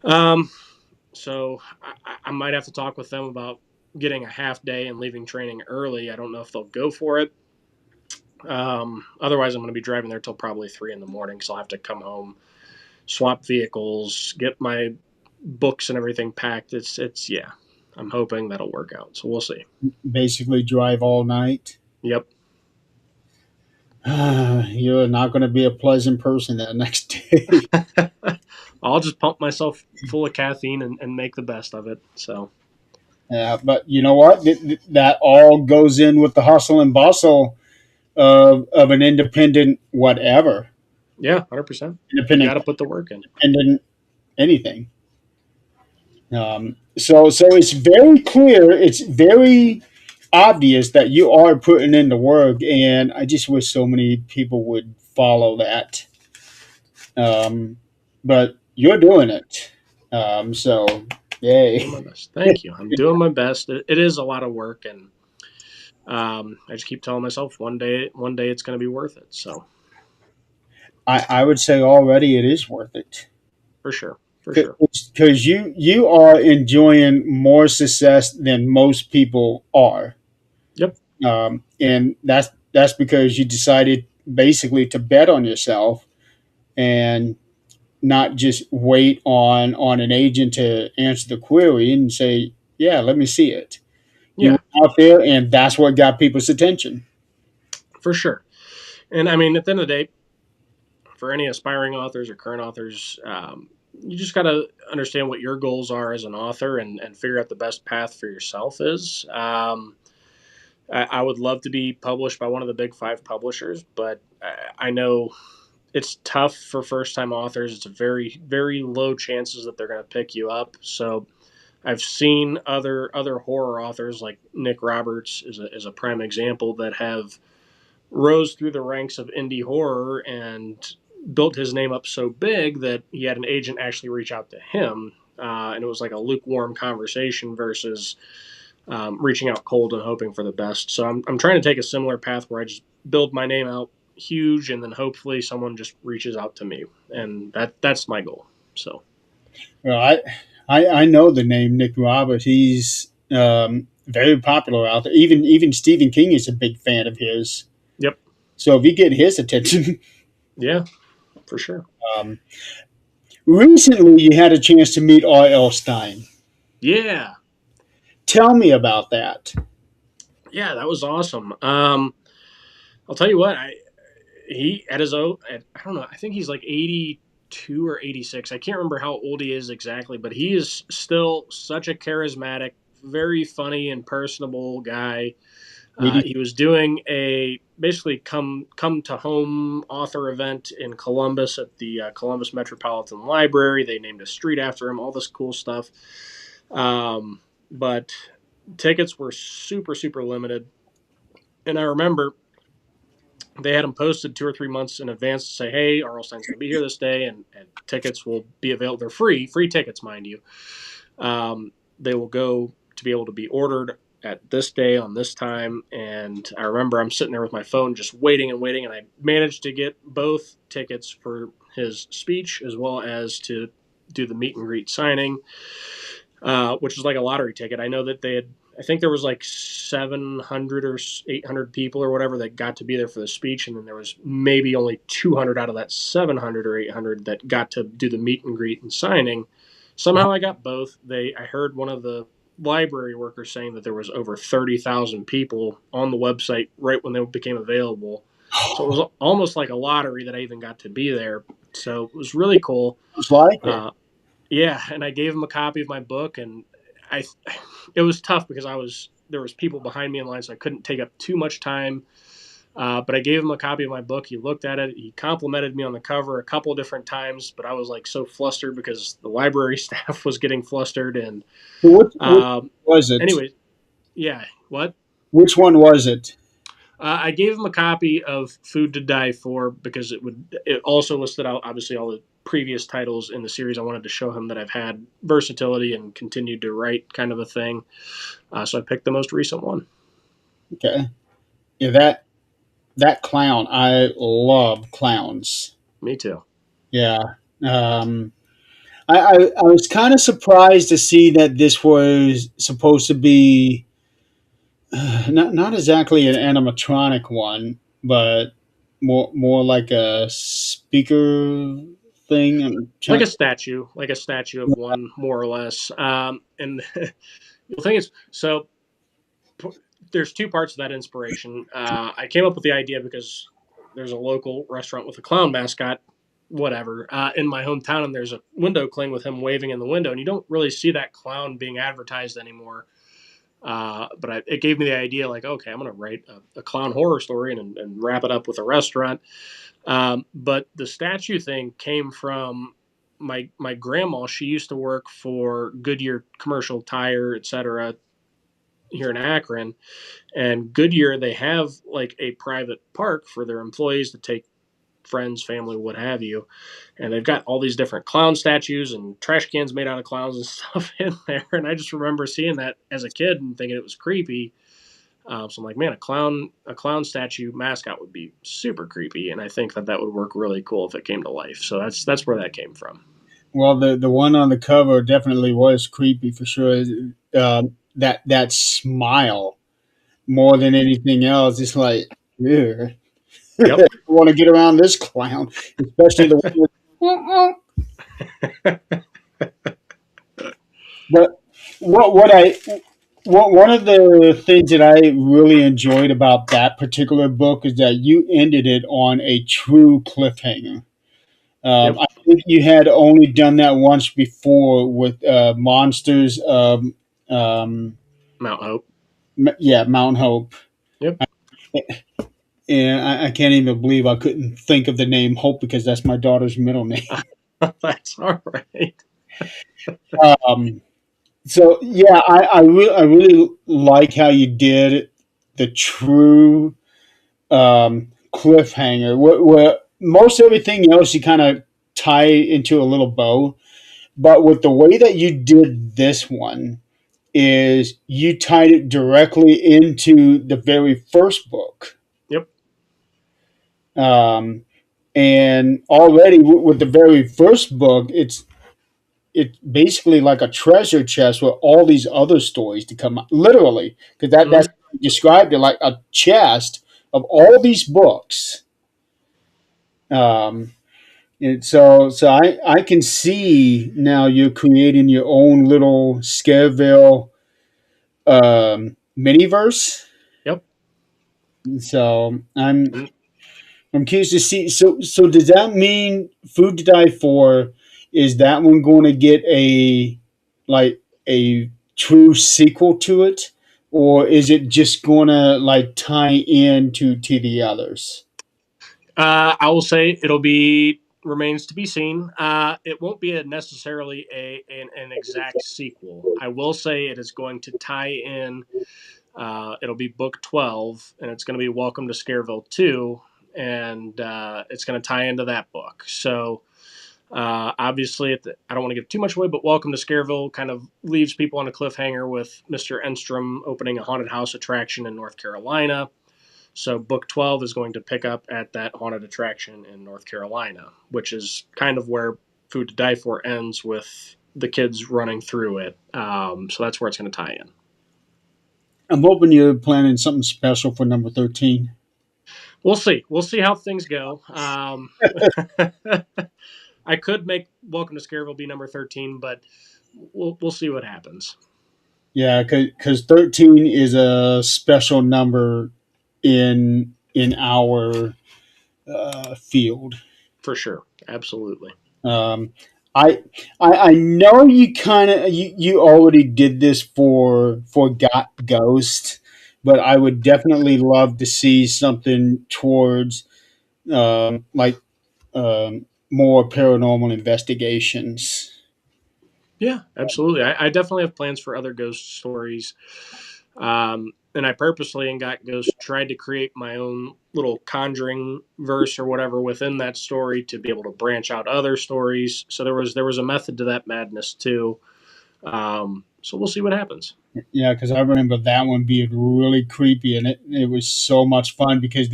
Um, so I might have to talk with them about getting a half day and leaving training early. I don't know if they'll go for it. Otherwise, I'm going to be driving there till probably 3 in the morning, so I'll have to come home, swap vehicles, get my books and everything packed. It's yeah. I'm hoping that'll work out. So we'll see. Basically, drive all night. Yep. You're not going to be a pleasant person that next day. I'll just pump myself full of caffeine and make the best of it. So Yeah, but you know what? That all goes in with the hustle and bustle of an independent whatever, yeah, 100%. You got independent, to put the work in. independent anything. So it's very clear. It's very obvious that you are putting in the work, and I just wish so many people would follow that. Um, but you're doing it. So Doing yay. my best. Thank you. I'm doing my best. It is a lot of work, and I just keep telling myself one day it's going to be worth it. So I would say already it is worth it for sure, for sure. because you are enjoying more success than most people are, Yep. and that's because you decided basically to bet on yourself and not just wait on an agent to answer the query and say, yeah, let me see it. You Yeah, went out there, and that's what got people's attention. for sure. And I mean, at the end of the day, for any aspiring authors or current authors, you just got to understand what your goals are as an author and figure out the best path for yourself is. I would love to be published by one of the big five publishers, but I know it's tough for first time authors. It's a very low chances that they're going to pick you up. So I've seen other horror authors like Nick Roberts is a prime example that have rose through the ranks of indie horror and built his name up so big that he had an agent actually reach out to him. And it was like a lukewarm conversation versus reaching out cold and hoping for the best. So I'm trying to take a similar path where I just build my name out huge and then hopefully someone just reaches out to me. And that's my goal. So, Well, I know the name Nick Roberts. He's very popular out there. Even Stephen King is a big fan of his. yep. So if you get his attention, Yeah, for sure. um, recently you had a chance to meet R.L. Stein. Yeah. Tell me about that. Yeah, that was awesome. I'll tell you what, he at his own, I don't know, I think he's like 82 or 86. I can't remember how old he is exactly, but he is still such a charismatic, very funny and personable guy. Eighty. He was doing a basically come to home author event in Columbus at the Columbus Metropolitan Library. They named a street after him. All this cool stuff, but tickets were super limited. And I remember they had them posted 2 or 3 months in advance to say, "Hey, R.L. Stein's going to be here this day, and tickets will be available. They're free tickets, mind you. They will go to be able to be ordered at this day on this time." And I remember I'm sitting there with my phone just waiting and waiting, and I managed to get both tickets for his speech as well as to do the meet and greet signing, which is like a lottery ticket. I know that they had, I think there was like 700 or 800 people or whatever that got to be there for the speech, and then there was maybe only 200 out of that 700 or 800 that got to do the meet and greet and signing. Somehow I got both. I heard one of the library workers saying that there was over 30,000 people on the website right when they became available. So it was almost like a lottery that I even got to be there. So it was really cool. It's like it. Uh, yeah, and I gave him a copy of my book, and I it was tough because there was people behind me in line, so I couldn't take up too much time. But I gave him a copy of my book. He looked at it. He complimented me on the cover a couple of different times, but I was like so flustered because the library staff was getting flustered. And Which was it? anyway, yeah, what? Which one was it? I gave him a copy of Food to Die For because it also listed out obviously all the previous titles in the series. I wanted to show him that I've had versatility and continued to write, kind of a thing. So I picked the most recent one. Okay. Yeah, that clown. I love clowns. Me too. Yeah. Um, I was kind of surprised to see that this was supposed to be not exactly an animatronic one, but more like a speaker thing. I'm trying. Like a statue of one, more or less. And the thing is, so there's two parts of that inspiration. I came up with the idea because there's a local restaurant with a clown mascot, whatever, in my hometown, and there's a window cling with him waving in the window, and you don't really see that clown being advertised anymore. But it gave me the idea, like, okay, I'm going to write a clown horror story and wrap it up with a restaurant. But the statue thing came from my grandma. She used to work for Goodyear Commercial Tire, etc., here in Akron. And Goodyear, they have like a private park for their employees to take friends, family, what have you. And they've got all these different clown statues and trash cans made out of clowns and stuff in there. And I just remember seeing that as a kid and thinking it was creepy. So I'm like, man, a clown statue mascot would be super creepy, and I think that would work really cool if it came to life. So that's where that came from. Well, the one on the cover definitely was creepy for sure. That smile more than anything else. It's like, yeah, Yep. I want to get around this clown, especially the one with. But what I one of the things that I really enjoyed about that particular book is that you ended it on a true cliffhanger. Yep. I think you had only done that once before with Monsters. Mount Hope. Yeah, Mount Hope. Yep. And I can't even believe I couldn't think of the name Hope because that's my daughter's middle name. That's all right. Um, so yeah, I really like how you did the true cliffhanger, where most everything else you kind of tie into a little bow, but with the way that you did this one is you tied it directly into the very first book. Yep. Um, and already with the very first book, it's basically like a treasure chest with all these other stories to come out. Literally, because that's Mm-hmm. described it like a chest of all these books. Um, and so I can see now you're creating your own little Scareville miniverse. Yep. So I'm And I'm curious to see. So does that mean Food to Die For? Is that one going to get like a true sequel to it, or is it just going to like tie into the others? I will say it'll be remains to be seen. It won't be necessarily an exact sequel. I will say it is going to tie in. It'll be book 12, and it's going to be Welcome to Scareville 2, and it's going to tie into that book. So obviously, I don't want to give too much away, but Welcome to Scareville kind of leaves people on a cliffhanger with Mr. Enstrom opening a haunted house attraction in North Carolina. So book 12 is going to pick up at that haunted attraction in North Carolina, which is kind of where Food to Die For ends with the kids running through it. So that's where it's going to tie in. I'm hoping you're planning something special for number 13. We'll see. We'll see how things go. I could make Welcome to Scareville be number 13, but we'll see what happens. Yeah, because 13 is a special number in our field. For sure. Absolutely. Um, I know you kind of you already did this for Got Ghost, but I would definitely love to see something towards like more paranormal investigations. Yeah, absolutely. I definitely have plans for other ghost stories. And I purposely in Got Ghost tried to create my own little conjuring verse or whatever within that story to be able to branch out other stories. So there was a method to that madness too. So we'll see what happens. Yeah, because I remember that one being really creepy, and it was so much fun because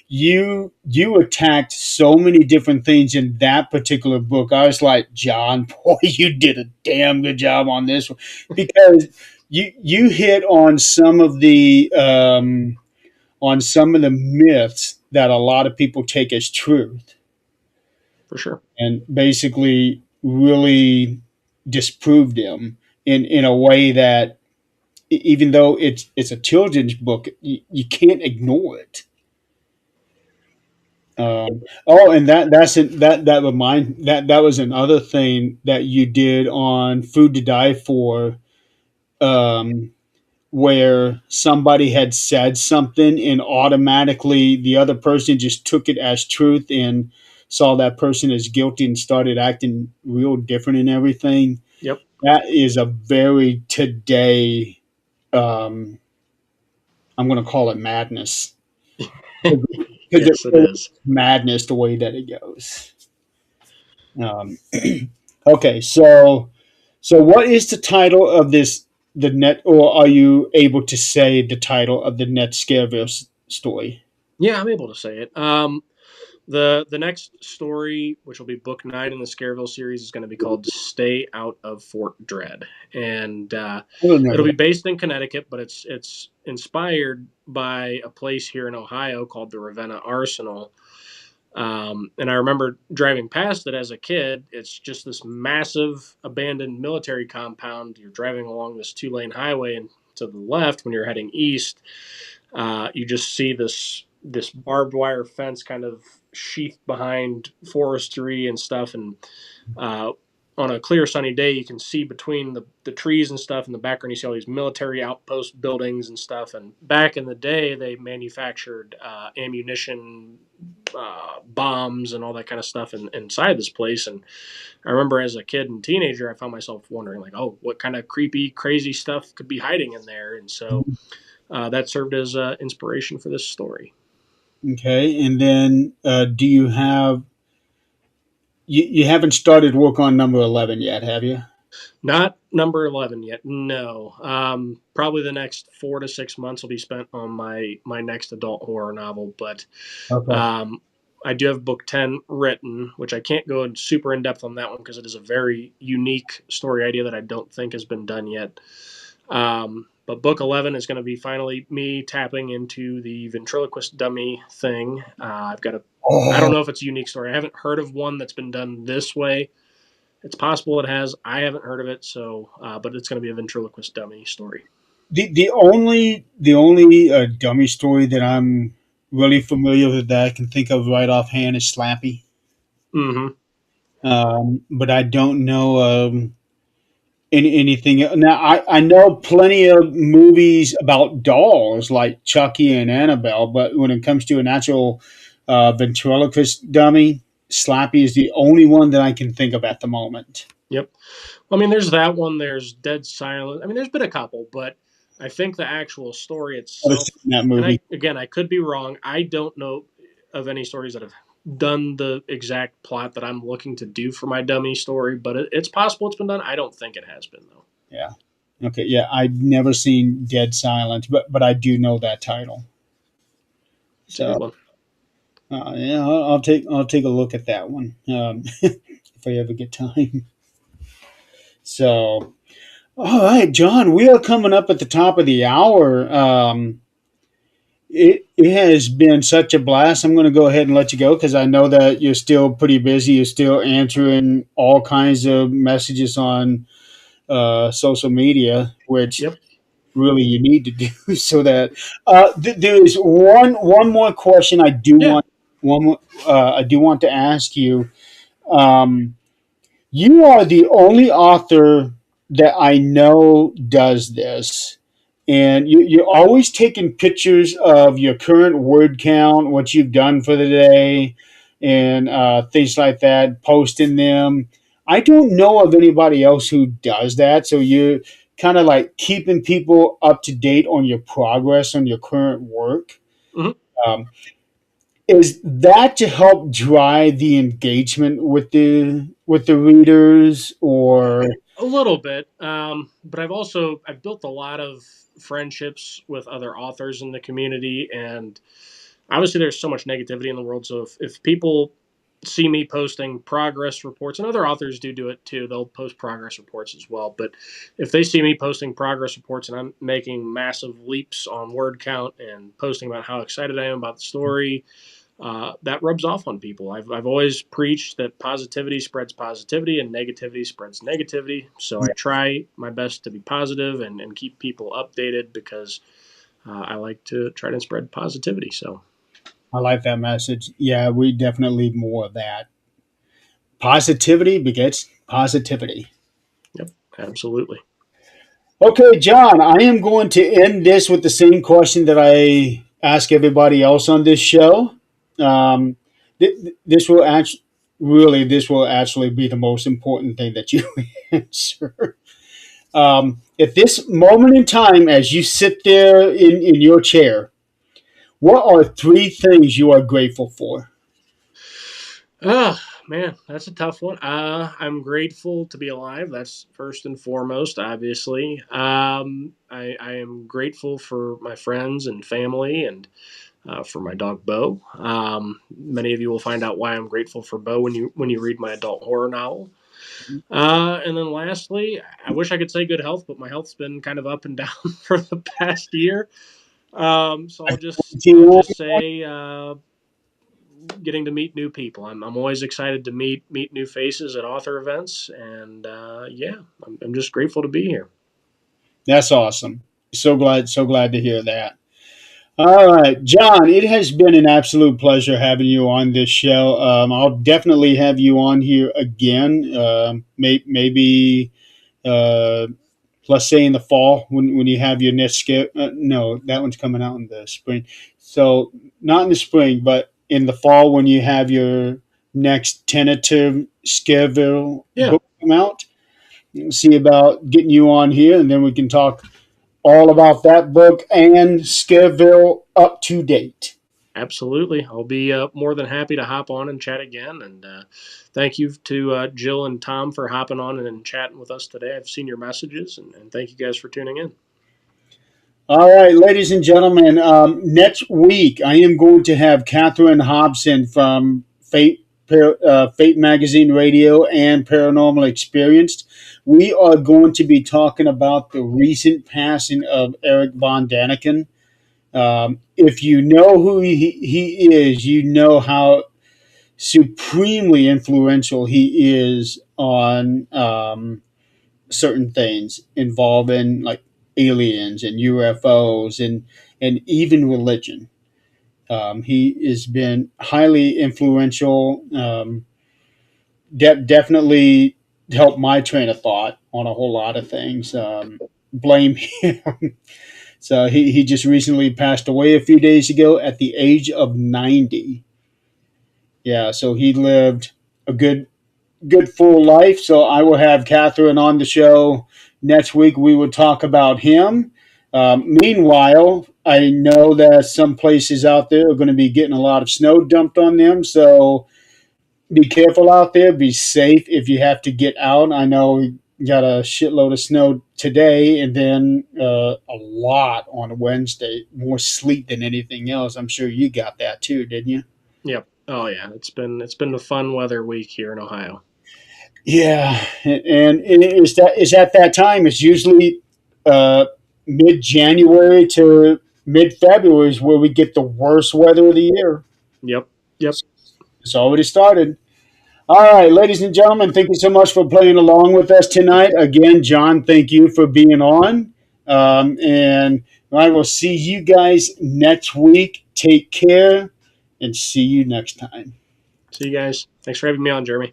you attacked so many different things in that particular book. I was like, John, boy, you did a damn good job on this one because you hit on some of the myths that a lot of people take as truth, For sure. and basically really disproved them in a way that even though it's a children's book, you can't ignore it. Oh, and that was another thing that you did on Food to Die For, um, where somebody had said something and automatically the other person just took it as truth and saw that person as guilty and started acting real different and everything. Yep. That is a very today. Um, I'm going to call it madness because Yes, it it is. madness the way that it goes. Um, okay, so what is the title of this? The net, or are you able to say the title of the net Scareville story? Yeah, I'm able to say it. The next story, which will be book 9 in the Scareville series, is going to be called "Stay Out of Fort Dread," and I don't it'll know. be based in Connecticut, but it's inspired by a place here in Ohio called the Ravenna Arsenal. And I remember driving past it as a kid. It's just this massive abandoned military compound. You're driving along this 2-lane highway, and to the left, when you're heading east, you just see this barbed wire fence kind of sheathed behind forestry and stuff. And uh, on a clear sunny day, you can see between the trees and stuff in the background. You see all these military outpost buildings and stuff. And back in the day, they manufactured ammunition, bombs, and all that kind of stuff inside this place. And I remember as a kid and teenager, I found myself wondering, like, oh, what kind of creepy, crazy stuff could be hiding in there? And so that served as inspiration for this story. Okay, and then do you have you haven't started work on number 11 yet, have you? Not number 11 yet. No. Probably the next 4 to 6 months will be spent on my next adult horror novel. But Okay. um, I do have book 10 written, which I can't go super in depth on that one because it is a very unique story idea that I don't think has been done yet. But book 11 is going to be finally me tapping into the ventriloquist dummy thing. I've got a, I don't Oh, know if it's a unique story. I haven't heard of one that's been done this way. It's possible it has. I haven't heard of it, so but it's going to be a ventriloquist dummy story. the only dummy story that I'm really familiar with that I can think of right offhand is Slappy. Hmm. But I don't know anything. Now, I know plenty of movies about dolls like Chucky and Annabelle, but when it comes to an actual ventriloquist dummy, Slappy is the only one that I can think of at the moment. Yep. I mean, there's that one. There's Dead Silent. I mean, there's been a couple, but I think the actual story I've itself, seen that and movie. I could be wrong. I don't know of any stories that have done the exact plot that I'm looking to do for my dummy story, but it's possible it's been done. I don't think it has been though. Yeah. Okay. Yeah, I've never seen Dead Silent, but I do know that title. It's a good So one. yeah, I'll take a look at that one if I ever get time. So all right, John, we are coming up at the top of the hour. It has been such a blast. I'm going to go ahead and let you go because I know that you're still pretty busy. You're still answering all kinds of messages on social media, which Yep. really you need to do so that there is one more question Yeah. I do want to ask you. Um, you are the only author that I know does this. And you're always taking pictures of your current word count, what you've done for the day, and things like that, posting them. I don't know of anybody else who does that. So you're kind of like keeping people up to date on your progress on your current work. Hmm. Um, is that to help drive the engagement with the readers, or A little bit, but I've built a lot of friendships with other authors in the community, and obviously there's so much negativity in the world. So if people see me posting progress reports, and other authors do it too, they'll post progress reports as well. But if they see me posting progress reports and I'm making massive leaps on word count and posting about how excited I am about the story, that rubs off on people. I've always preached that positivity spreads positivity and negativity spreads negativity. So I try my best to be positive and keep people updated because I like to try to spread positivity. So, I like that message. Yeah, we definitely need more of that. Positivity begets positivity. yep, absolutely. Okay, John, I am going to end this with the same question that I ask everybody else on this show. Um, this will actually this will actually be the most important thing that you answer. At this moment in time, as you sit there in your chair, what are three things you are grateful for? Oh, man, that's a tough one. I'm grateful to be alive. That's first and foremost, obviously. I am grateful for my friends and family and for my dog Bo. Many of you will find out why I'm grateful for Bo when you read my adult horror novel. And then lastly, I wish I could say good health, but my health's been kind of up and down for the past year. So I'll just say getting to meet new people. I'm always excited to meet new faces at author events, and yeah, I'm just grateful to be here. That's awesome. So glad to hear that. All right, John, it has been an absolute pleasure having you on this show. I'll definitely have you on here again. Maybe, uh, let's say in the fall when you have your next scare. No, that one's coming out in the spring. So, not in the spring, but in the fall when you have your next tentative Scareville Yeah, book come out. See about getting you on here, and then we can talk all about that book and Scareville up to date. absolutely. I'll be more than happy to hop on and chat again. And thank you to Jill and Tom for hopping on and chatting with us today. I've seen your messages, and thank you guys for tuning in. All right, ladies and gentlemen, next week I am going to have Catherine Hobson from Fate Magazine Radio and Paranormal Experienced. We are going to be talking about the recent passing of Eric Von Daniken. If you know who he is, you know how supremely influential he is on certain things involving like aliens and UFOs and even religion. He has been highly influential. Definitely helped my train of thought on a whole lot of things. Blame him. So he just recently passed away a few days ago at the age of 90. Yeah, so he lived a good full life. So I will have Catherine on the show next week. We will talk about him. Meanwhile, I know that some places out there are going to be getting a lot of snow dumped on them. So be careful out there. Be safe if you have to get out. I know we got a shitload of snow today, and then a lot on Wednesday. More sleet than anything else. I'm sure you got that too, didn't you? Yep. Oh yeah, it's been a fun weather week here in Ohio. Yeah, and it's at that time. It's usually uh, mid January to mid February is where we get the worst weather of the year. Yep. Yep. It's already started. All right, ladies and gentlemen, thank you so much for playing along with us tonight. Again, John, thank you for being on. And I will see you guys next week. Take care and see you next time. See you guys. Thanks for having me on, Jeremy.